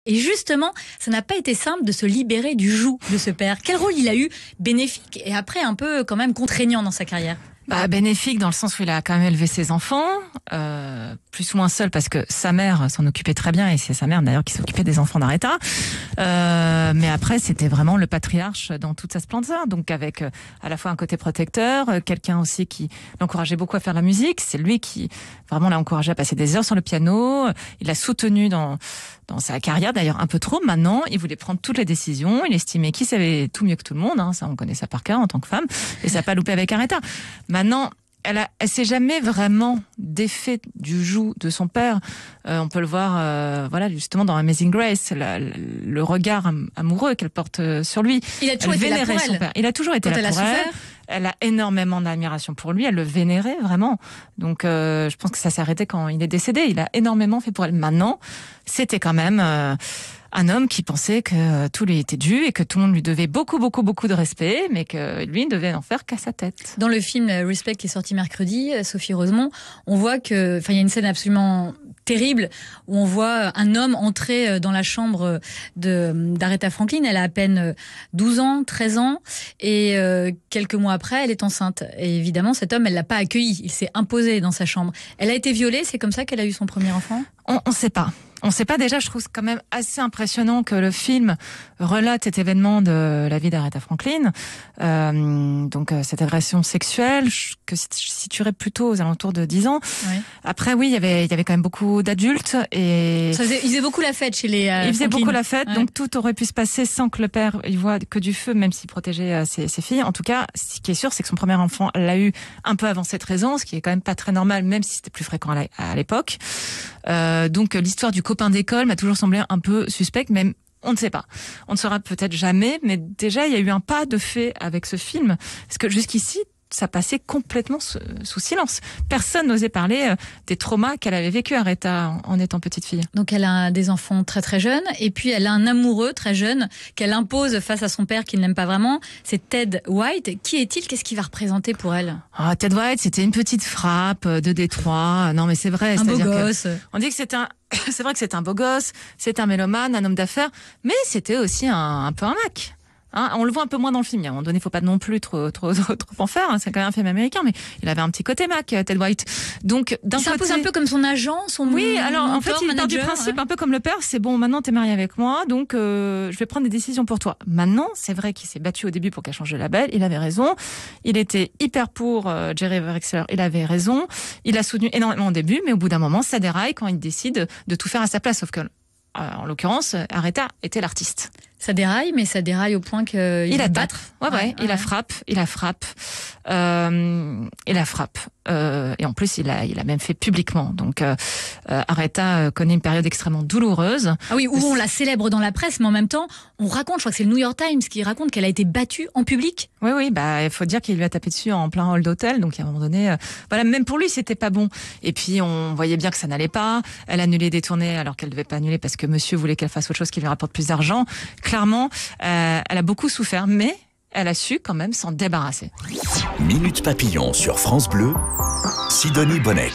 Et justement, ça n'a pas été simple de se libérer du joug de ce père. Quel rôle il a eu, bénéfique et après un peu quand même contraignant dans sa carrière? Bénéfique dans le sens où il a quand même élevé ses enfants, plus ou moins seul parce que sa mère s'en occupait très bien et c'est sa mère d'ailleurs qui s'occupait des enfants d'Aretha. Mais après c'était vraiment le patriarche dans toute sa splendeur, donc avec à la fois un côté protecteur, quelqu'un aussi qui l'encourageait beaucoup à faire la musique. C'est lui qui vraiment l'a encouragé à passer des heures sur le piano. Il l'a soutenu dans sa carrière, d'ailleurs un peu trop. Maintenant, il voulait prendre toutes les décisions. Il estimait qu'il savait tout mieux que tout le monde. Ça, on connaît ça par cœur en tant que femme. Et ça n'a pas loupé avec Aretha. Maintenant, elle s'est jamais vraiment défait du joug de son père. On peut le voir, voilà, justement dans Amazing Grace, le regard amoureux qu'elle porte sur lui. Il a toujours été là pour elle. Son père. Il a toujours été là pour elle. Elle a énormément d'admiration pour lui. Elle le vénérait vraiment. Donc, je pense que ça s'est arrêté quand il est décédé. Il a énormément fait pour elle. Maintenant, c'était quand même un homme qui pensait que tout lui était dû et que tout le monde lui devait beaucoup, beaucoup, beaucoup de respect, mais que lui ne devait en faire qu'à sa tête. Dans le film Respect qui est sorti mercredi, Sophie Rosemont, on voit que, il y a une scène absolument terrible où on voit un homme entrer dans la chambre d'Aretha Franklin. Elle a à peine 12 ans, 13 ans, et quelques mois après, elle est enceinte. Et évidemment, cet homme, elle l'a pas accueilli. Il s'est imposé dans sa chambre. Elle a été violée. C'est comme ça qu'elle a eu son premier enfant? On ne sait pas. On ne sait pas. Déjà, je trouve quand même assez impressionnant que le film relate cet événement de la vie d'Aretha Franklin. Donc, cette agression sexuelle, que je situerais plutôt aux alentours de 10 ans. Oui. Après, oui, il y avait quand même beaucoup d'adultes. Et ils faisaient beaucoup la fête chez les Ils faisaient beaucoup la fête, donc tout aurait pu se passer sans que le père y voit que du feu, même s'il protégeait ses filles. En tout cas, ce qui est sûr, c'est que son premier enfant l'a eu un peu avant ses 13 ans, ce qui est quand même pas très normal, même si c'était plus fréquent à l'époque. Donc l'histoire du copain d'école m'a toujours semblé un peu suspecte, même on ne sait pas. On ne saura peut-être jamais, mais déjà il y a eu un pas de fait avec ce film, parce que jusqu'ici ça passait complètement sous silence. Personne n'osait parler des traumas qu'elle avait vécu Aretha en étant petite fille. Donc elle a des enfants très très jeunes, et puis elle a un amoureux très jeune qu'elle impose face à son père qu'il n'aime pas vraiment. C'est Ted White. Qui est-il? Qu'est-ce qu'il va représenter pour elle? Ted White, c'était une petite frappe de Détroit. Non mais c'est vrai. Un beau gosse. On dit que c'est vrai que c'est un beau gosse, c'est un mélomane, un homme d'affaires, mais c'était aussi un peu un Mac. On le voit un peu moins dans le film. À un moment donné, il ne faut pas non plus trop en faire. C'est quand même un film américain, mais il avait un petit côté Mac, Ted White. Donc, il s'impose un peu comme son agent, Oui, alors en fait, il part du principe, un peu comme le père, c'est bon, maintenant t'es marié avec moi, donc je vais prendre des décisions pour toi. Maintenant, c'est vrai qu'il s'est battu au début pour qu'elle change de label, il avait raison. Il était hyper pour Jerry Wexler, il avait raison. Il a soutenu énormément au début, mais au bout d'un moment, ça déraille quand il décide de tout faire à sa place, sauf que en l'occurrence, Aretha était l'artiste. Ça déraille, mais ça déraille au point qu'il va battre. Il la frappe. Et en plus, il a même fait publiquement. Donc, Aretha connaît une période extrêmement douloureuse. Ah oui, où on la célèbre dans la presse, mais en même temps, on raconte, je crois que c'est le New York Times qui raconte qu'elle a été battue en public. Oui, il faut dire qu'il lui a tapé dessus en plein hall d'hôtel. Donc, à un moment donné, même pour lui, c'était pas bon. Et puis, on voyait bien que ça n'allait pas. Elle annulait des tournées alors qu'elle devait pas annuler parce que monsieur voulait qu'elle fasse autre chose qui lui rapporte plus d'argent. Clairement, elle a beaucoup souffert, mais elle a su quand même s'en débarrasser. Minute Papillon sur France Bleu, Sidonie Bonnec.